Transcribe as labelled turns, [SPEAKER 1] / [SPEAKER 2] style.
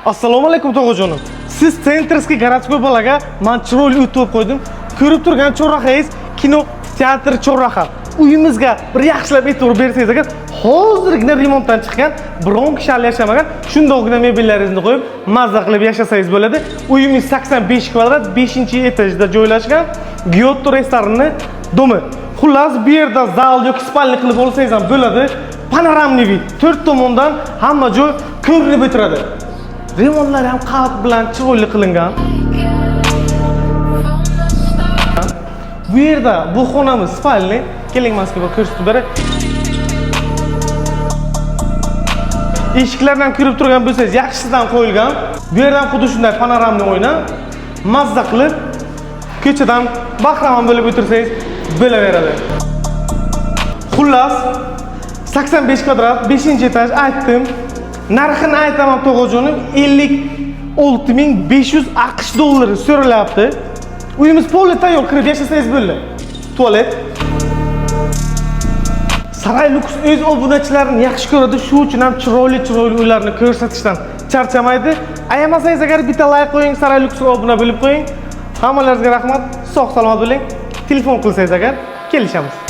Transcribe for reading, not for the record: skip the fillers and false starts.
[SPEAKER 1] Assalomu alaykum tog'ajonim. Siz Centerskiy garajkoy bolaga men chiroyli uy to'p qo'ydim. Ko'rib turgan chorrahaysiz kino teatr chorraha. Uyimizga bir yaxshilab e'tibor bersangiz agar hozirgina remontdan chiqqan, biron kishi hali yashamagan, shundoqqina mebellaringizni qo'yib, mazza qilib yashasangiz bo'ladi. Uyimiz 85 kvadrat, 5-etajda joylashgan. Gyotto restorani domi. Xullas, bu yerda zal yoki spalni qilib olsangiz ham bo'ladi. Panoramli vid, 4 tomondan hamma joy ko'rinib o'tiradi. Remontlar ham qalb bilan chiroyli qilingan. Bu yerda bu xonamiz spalni, keling mazkur ko'rsatib beray. Eshiklardan kirib turgan bo'lsangiz, yaxshisidan qo'yilgan. Bu yerdan xuddi shunday panoramli oyna, mazza qilib ko'chadan bahramand bo'lib o'tirsangiz bo'laveradi. Xullas, 85 kvadrat, 5-etaj aytdim. Narxini aytaman tog'ajonim, 56.500 AQSh dollari so'ralyapti. Uyimiz polli tayyor, kirib yashasangiz bo'ladi. Tualet. Saray Lux o'z obunachilarini yaxshi ko'radi, shuning uchun ham chiroyli uylarni ko'rsatishdan charchamaydi. Ayamasangiz agar bitta like qo'ying, Saray Luxga obuna bo'lib qo'ying. Hammalaringizga rahmat, sog' salomat bo'ling. Telefon qilsangiz agar kelishamiz.